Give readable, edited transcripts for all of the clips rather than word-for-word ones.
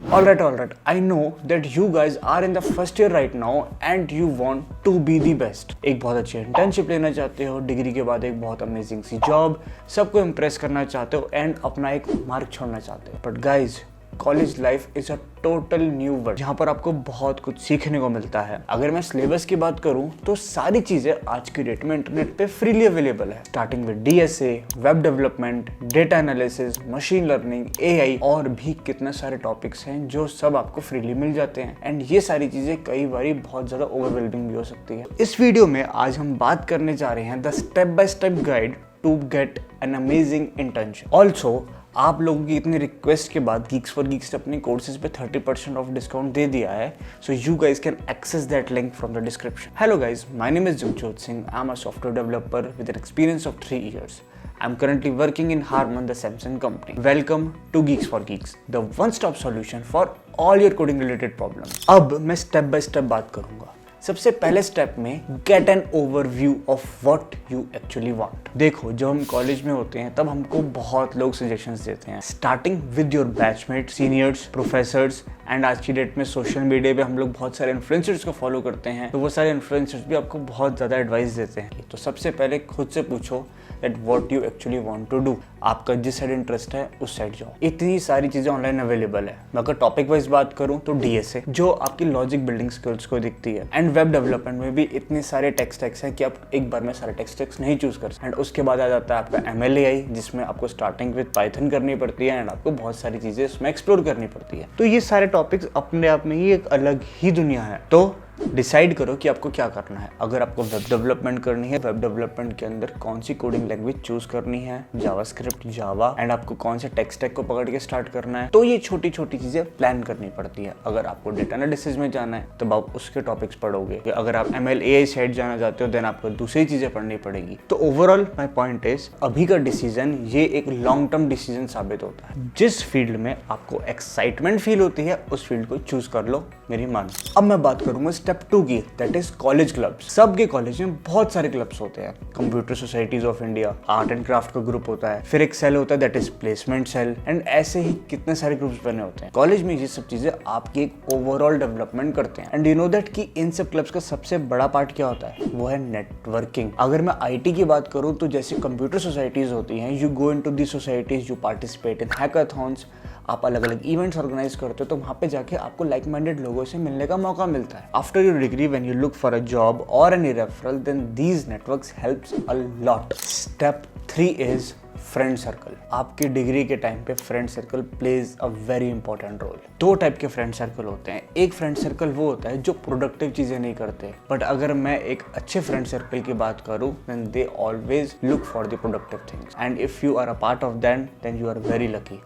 All right. I know that you guys are in the first year right now and you want to be the best. एक बहुत अच्छी internship लेना चाहते हो, degree के बाद एक बहुत अमेजिंग सी जॉब, सबको इम्प्रेस करना चाहते हो एंड अपना एक मार्क छोड़ना चाहते हो. But guys, college life is a total new world जहाँ पर आपको बहुत कुछ सीखने को मिलता है. अगर मैं सिलेबस की बात करूँ तो सारी चीजें आज की डेट में इंटरनेट पे फ्रीली अवेलेबल है. Starting with DSA, web development, data analysis, machine learning, AI और भी कितने सारे टॉपिक्स हैं जो सब आपको फ्रीली मिल जाते हैं. एंड ये सारी चीजें कई बार बहुत ज्यादा ओवरवेलमिंग भी हो सकती है. इस वीडियो में आज हम बात करने जा रहे हैं the step by step guide to get an amazing internship. Also आप लोगों की इतनी रिक्वेस्ट के बाद Geeks for Geeks ने अपने कोर्सेज पे 30% ऑफ डिस्काउंट दे दिया है. So you guys can access that link from the description. Hello guys, my name is Jugjot Singh. I am a software developer with an experience of 3 years. I'm currently working in Harman, the Samsung company. Welcome to Geeks for Geeks, the one-stop solution for all your coding related problems. अब मैं step by step बात करूंगा. सबसे पहले step में get an overview of what you actually want. देखो, जब हम कॉलेज में होते हैं तब हमको बहुत लोग सजेशंस देते हैं, starting with your batchmate, seniors, professors and आज की डेट में सोशल मीडिया पे हम लोग बहुत सारे इन्फ्लुएंसर्स को फॉलो करते हैं, तो वो सारे इन्फ्लुएंसर्स भी आपको बहुत ज़्यादा एडवाइस देते हैं. तो सबसे पहले खुद से पूछो that what you actually want to do. आपका जिस साइड इंटरेस्ट है उस साइड जाओ. इतनी सारी चीज़ें ऑनलाइन अवेलेबल है. मैं अगर टॉपिक वाइज बात करूँ तो DSA जो आपकी लॉजिक बिल्डिंग स्किल्स को दिखती है, एंड वेब डेवलपमेंट में भी इतने सारे टेक्स हैं कि आप एक बार में सारे टेक्स नहीं चूज कर सकते. एंड उसके बाद आ जाता है आपका ML/AI जिसमें आपको स्टार्टिंग विद पाइथन करनी पड़ती है एंड आपको बहुत सारी चीज़ें इसमें एक्सप्लोर करनी पड़ती है. तो ये सारे टॉपिक्स अपने आप में ही एक अलग ही दुनिया है. तो डिसाइड करो कि आपको क्या करना है. अगर आपको वेब डेवलपमेंट करनी है, वेब डेवलपमेंट के अंदर कौन सी कोडिंग लैंग्वेज चूज करनी है, जावास्क्रिप्ट, जावा, एंड आपको कौन से टेक स्टैक को पकड़ के स्टार्ट करना है, तो ये छोटी छोटी चीजें प्लान करनी पड़ती है. अगर आपको डेटा एनालिसिस में जाना है तो आप उसके टॉपिक्स पढ़ोगे. अगर आप ML/AI साइड जाना चाहते हो देन आपको दूसरी चीजें पढ़नी पड़ेगी. तो ओवरऑल माई पॉइंट इज, अभी का डिसीजन ये एक लॉन्ग टर्म डिसीजन साबित होता है. जिस फील्ड में आपको एक्साइटमेंट फील होती है उस फील्ड को चूज कर लो, मेरी मान. अब मैं बात करूंगा स्टेप 2 की, दैट इज कॉलेज क्लब्स. सबके कॉलेज में बहुत सारे क्लब्स होते हैं. Computer societies of India, art and craft का ग्रुप होता है, फिर एक सेल होता है that is placement cell, and ऐसे ही कितने सारे ग्रुप्स बने होते हैं. कॉलेज में ये सब चीजें आपकी एक ओवरऑल डेवलपमेंट करते हैं. एंड यू नो दैट कि इन सब क्लब्स का सबसे बड़ा पार्ट क्या होता है, वो है नेटवर्किंग. अगर मैं IT की बात करूं तो जैसे कंप्यूटर सोसाइटीज होती हैं, you go into the societies, you participate in hackathons, आप अलग अलग इवेंट्स ऑर्गेनाइज करते हो, तो वहाँ पे जाके आपको लाइक माइंडेड लोगों से मिलने का मौका मिलता है. After your degree when you look for a job or any referral then these networks helps a lot. Step 3 is friend circle. आपकी डिग्री के टाइम पे friend circle plays a very important role. 2 type के friend circle होते हैं. एक friend circle वो होता है जो प्रोडक्टिव चीजें नहीं करते, बट अगर मैं एक अच्छे फ्रेंड सर्कल की बात करूं then they always look for the productive things, and if you are a part of that then you are very lucky.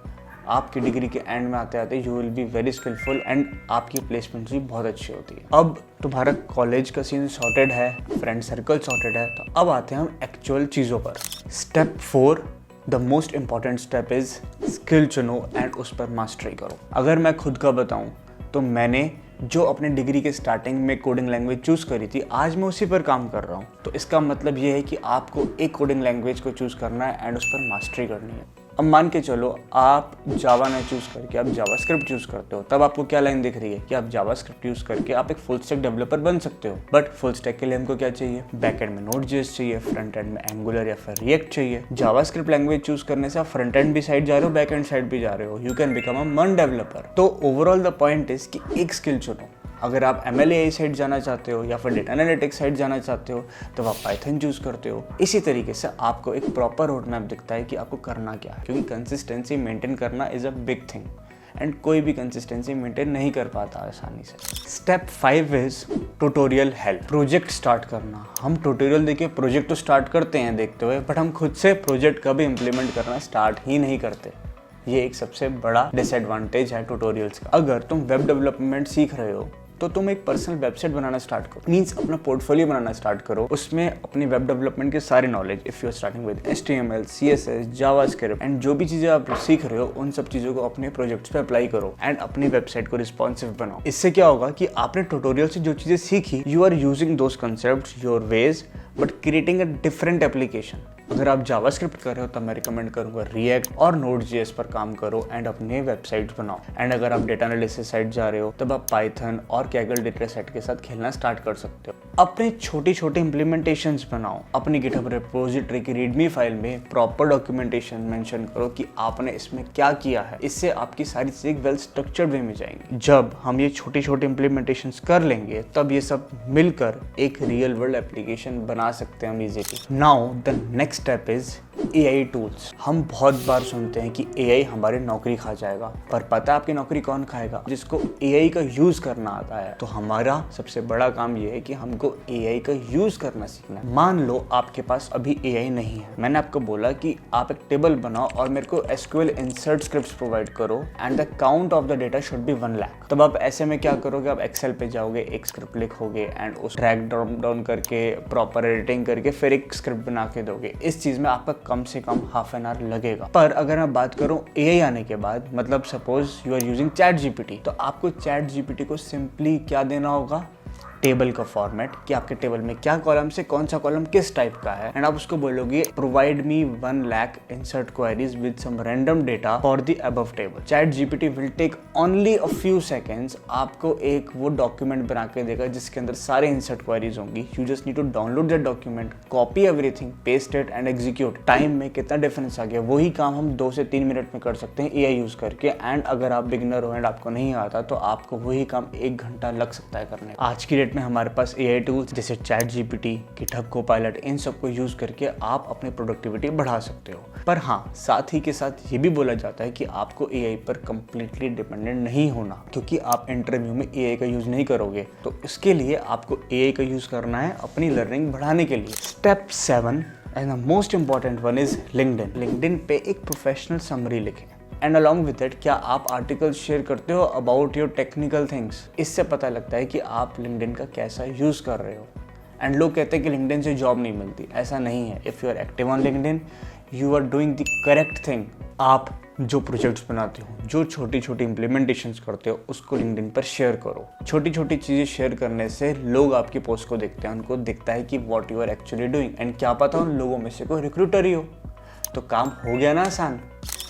आपकी डिग्री के एंड में आते आते you will be very skillful and आपकी placement भी बहुत अच्छी होती है. अब तुम्हारा कॉलेज का सीन सॉर्टेड है, फ्रेंड सर्कल सॉर्टेड है, तो अब आते हैं हम एक्चुअल चीज़ों पर. Step 4, the most important step is skill चुनो एंड उस पर मास्टरी करो. अगर मैं खुद का बताऊं तो मैंने जो अपने डिग्री के स्टार्टिंग में कोडिंग लैंग्वेज चूज़ करी थी, आज मैं उसी पर काम कर रहा हूँ. तो इसका मतलब ये है कि आपको एक कोडिंग लैंग्वेज को चूज़ करना है एंड उस पर मास्टरी करनी है. अब मान के चलो आप जावा ना चूज़ करके आप जावास्क्रिप्ट चूज़ करते हो, तब आपको क्या लाइन दिख रही है कि आप जावास्क्रिप्ट यूज़ करके आप एक फुल स्टैक डेवलपर बन सकते हो. बट फुल स्टैक के लिए हमको क्या चाहिए, बैक एंड में Node.js चाहिए, फ्रंट एंड में एंगुलर या फिर रिएक्ट चाहिए. जावास्क्रिप्ट लैंग्वेज चूज़ करने से आप फ्रंट एंड भी साइड जा रहे हो, बैक एंड साइड भी जा रहे हो. यू कैन बिकम अ मन डेवलपर. तो ओवरऑल द पॉइंट इज कि एक स्किल चुनो. अगर आप ML/AI साइड जाना चाहते हो या फिर डेटा एनालिटिक्स साइड जाना चाहते हो तो आप पाइथन चूज़ करते हो. इसी तरीके से आपको एक प्रॉपर रोड मैप दिखता है कि आपको करना क्या है, क्योंकि कंसिस्टेंसी मेंटेन करना is a big thing and कोई भी कंसिस्टेंसी मेंटेन नहीं कर पाता आसानी से. Step 5 is tutorial help. Project start करना. हम ट्यूटोरियल देखिए प्रोजेक्ट तो स्टार्ट करते हैं देखते हुए, बट हम खुद से प्रोजेक्ट कभी इंप्लीमेंट करना स्टार्ट ही नहीं करते. ये एक सबसे बड़ा डिसएडवांटेज है ट्यूटोरियल्स का. अगर तुम वेब डेवलपमेंट सीख रहे हो तो तुम एक पर्सनल वेबसाइट बनाना स्टार्ट करो, मींस अपना पोर्टफोलियो बनाना स्टार्ट करो. उसमें अपनी वेब डेवलपमेंट के सारे knowledge, if you are starting with HTML, CSS, JavaScript and जो भी चीजें आप सीख रहे हो उन सब चीजों को अपने प्रोजेक्ट्स पे अप्लाई करो एंड अपनी वेबसाइट को रिस्पॉन्सिव बनाओ. इससे क्या होगा कि आपने ट्यूटोरियल से जो चीजें सीखी, you are using those concepts, your ways, but creating a different application. अगर आप जावास्क्रिप्ट कर रहे हो तब मैं रिकमेंड करूंगा रिएक्ट और नोड.js पर काम करो एंड अपने वेबसाइट्स बनाओ। एंड अगर आप डेटा एनालिसिस साइट जा रहे हो तब आप पाइथन और कैगल डेटा सेट के साथ खेलना स्टार्ट कर सकते हो। अपने छोटी छोटी इंप्लीमेंटेशंस बनाओ। अपनी गिटहब रिपोजिटरी की रीडमी फाइल में प्रॉपर डॉक्यूमेंटेशन मेंशन करो कि आपने इसमें क्या किया है। इससे आपकी सारी चीजें वेल स्ट्रक्चर्ड वे में जाएंगी। जब हम ये छोटी छोटी इंप्लीमेंटेशंस कर लेंगे तब ये सब मिलकर एक रियल वर्ल्ड एप्लीकेशन बना सकते हैं हम easily. Now the next step is AI tools. हम बहुत बार सुनते हैं कि AI हमारी नौकरी खा जाएगा, पर पता है आपकी नौकरी कौन खाएगा? जिसको AI का यूज करना आता है। तो हमारा सबसे बड़ा काम ये है कि हमको AI का यूज करना सीखना है। मान लो आपके पास अभी AI नहीं है, मैंने आपको बोला कि आप एक टेबल बनाओ और मेरे को SQL इंसर्ट स्क्रिप्ट्स प्रोवाइड करो and the count of the data should be 1 lakh. तब आप ऐसे में क्या करोगे? आप एक्सेल पे जाओगे, एक स्क्रिप्ट लिखोगे एंड उस ड्रैग डाउन करके प्रॉपर एडिटिंग करके फिर एक स्क्रिप्ट बना के दोगे। इस चीज में आपका कम से कम हाफ एन आवर लगेगा। पर अगर मैं बात करूं AI आने के बाद, मतलब suppose you are using ChatGPT, तो आपको ChatGPT को सिंपली क्या देना होगा? टेबल का फॉर्मेट, कि आपके टेबल में क्या कॉलम से कौन सा कॉलम किस टाइप का है, एंड आप उसको बोलोगे provide me 1 lakh insert queries with some random data for the above table. ChatGPT will take only a few seconds, आपको एक वो डॉक्यूमेंट बना के देगा जिसके अंदर सारे इंसर्ट क्वेरीज होंगी। You just need to download that document, copy everything, paste it and execute. Time में कितना डिफरेंस आ गया? वही काम हम 2 से 3 मिनट में कर सकते हैं AI यूज करके। एंड अगर आप बिगिनर हो एंड आपको नहीं आता तो आपको वही काम 1 घंटा लग सकता है करने। आज की डेट में हमारे पास AI टूल्स जैसे ChatGPT, गिटहब कोपायलट, इन सबको यूज करके आप अपनी प्रोडक्टिविटी बढ़ा सकते हो। पर हाँ, साथ ही के साथ ये भी बोला जाता है कि आपको AI पर कंप्लीटली डिपेंडेंट नहीं होना, क्योंकि आप इंटरव्यू में AI का यूज नहीं करोगे। तो इसके लिए आपको AI का यूज करना है अपनी लर्निंग बढ़ाने के लिए। Step 7 and the most important one is LinkedIn. LinkedIn पे एक प्रोफेशनल समरी लिखें एंड अलॉन्ग विद इट क्या आप आर्टिकल्स शेयर करते हो अबाउट योर टेक्निकल थिंग्स। इससे पता लगता है कि आप लिंक्डइन का कैसा यूज़ कर रहे हो। एंड लोग कहते हैं कि लिंक्डइन से जॉब नहीं मिलती, ऐसा नहीं है। If you are active on LinkedIn you are doing the correct thing. आप जो प्रोजेक्ट्स बनाते हो, जो छोटी छोटी इंप्लीमेंटेशंस करते हो, उसको लिंक्डइन पर शेयर करो। छोटी छोटी चीज़ें शेयर करने से लोग आपकी पोस्ट को देखते हैं, उनको दिखता है कि what you are actually doing. And क्या पता उन लोगों में से कोई रिक्रूटर ही हो, तो काम हो गया ना आसान।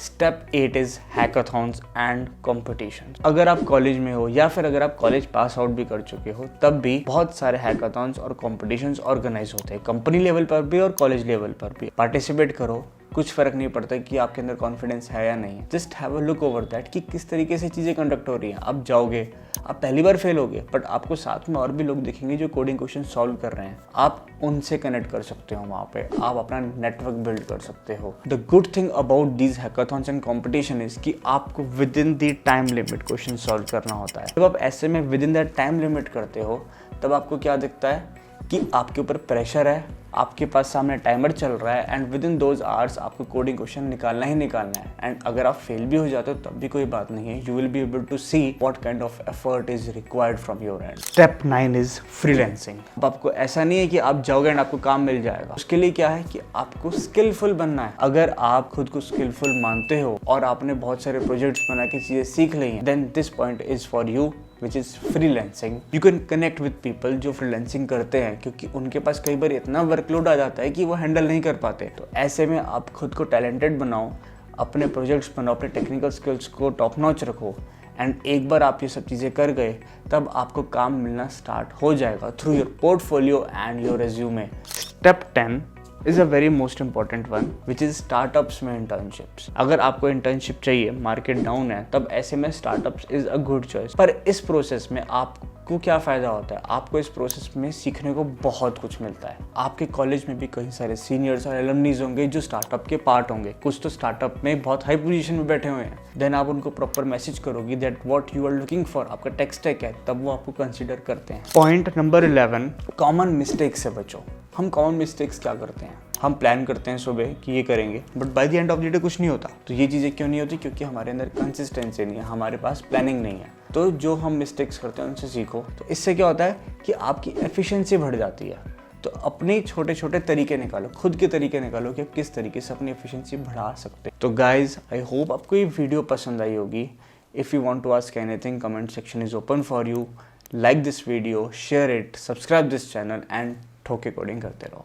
Step 8 is hackathons and competition. अगर आप कॉलेज में हो या फिर अगर आप कॉलेज पास आउट भी कर चुके हो, तब भी बहुत सारे हैकाथॉन्स और कॉम्पिटिशन्स ऑर्गेनाइज होते हैं, कंपनी लेवल पर भी और कॉलेज लेवल पर भी। पार्टिसिपेट करो, कुछ फर्क नहीं पड़ता कि आपके अंदर कॉन्फिडेंस है या नहीं। Just have a look over that कि किस तरीके से चीज़ें कंडक्ट हो रही हैं। आप जाओगे, आप पहली बार फेल होगे, बट आपको साथ में और भी लोग दिखेंगे जो कोडिंग क्वेश्चन सॉल्व कर रहे हैं। आप उनसे कनेक्ट कर सकते हो, वहाँ पे आप अपना नेटवर्क बिल्ड कर सकते हो। The good thing about these hackathons and competition is कि आपको with in the time limit question solve करना होता है। जब आप ऐसे में with in that time limit करते हो तब आपको क्या दिखता है कि आपके ऊपर प्रेशर है, आपके पास सामने टाइमर चल रहा है and with in those hours आपको कोडिंग क्वेश्चन निकालना ही निकालना है। एंड अगर आप फेल भी हो जाते हो तब भी कोई बात नहीं है, you will be able to see what kind of effort is required from your end. Step 9 is freelancing. अब आपको ऐसा नहीं है कि आप जाओगे एंड आपको काम मिल जाएगा। उसके लिए क्या है कि आपको स्किलफुल बनना है। अगर आप खुद को स्किलफुल मानते हो और आपने बहुत सारे प्रोजेक्ट्स बना के चीजें सीख ली हैं, then this point is for you which is freelancing. You can connect with people जो freelancing करते हैं, क्योंकि उनके पास कई बार इतना वर्कलोड आ जाता है कि वो हैंडल नहीं कर पाते। तो ऐसे में आप खुद को टैलेंटेड बनाओ, अपने प्रोजेक्ट्स बनाओ, अपने टेक्निकल स्किल्स को टॉप नॉच रखो एंड एक बार आप ये सब चीज़ें कर गए तब आपको काम मिलना स्टार्ट हो जाएगा through your portfolio and your resume. Step 10 is a very most important one which is startups में इंटर्नशिप्स। अगर आपको इंटर्नशिप चाहिए, मार्केट डाउन है, तब ऐसे में startups is a good choice. पर इस प्रोसेस में आपको क्या फ़ायदा होता है? आपको इस प्रोसेस में सीखने को बहुत कुछ मिलता है। आपके कॉलेज में भी कई सारे सीनियर्स और एलुमनीज होंगे जो स्टार्टअप के पार्ट होंगे। कुछ तो स्टार्टअप में बहुत हाई पोजीशन में बैठे हुए हैं। देन आप उनको प्रॉपर मैसेज करोगे that what you are looking for, आपका टेक स्टैक है, तब वो आपको कंसिडर करते हैं। पॉइंट नंबर 11, कॉमन मिस्टेक्स से बचो। हम कॉमन मिस्टेक्स क्या करते हैं? हम प्लान करते हैं सुबह कि ये करेंगे, but by the end of the day कुछ नहीं होता। तो ये चीज़ें क्यों नहीं होती? क्योंकि हमारे अंदर कंसिस्टेंसी नहीं है, हमारे पास प्लानिंग नहीं है। तो जो हम मिस्टेक्स करते हैं उनसे सीखो। तो इससे क्या होता है कि आपकी एफिशिएंसी बढ़ जाती है। तो अपने छोटे छोटे तरीके निकालो, खुद के तरीके निकालो कि आप किस तरीके से अपनी एफिशिएंसी बढ़ा सकते हैं। तो गाइज, आई होप आपको ये वीडियो पसंद आई होगी। If you want to ask anything, comment section is open for you. Like this video, share it, subscribe this channel and ठोके कोडिंग करते रहो।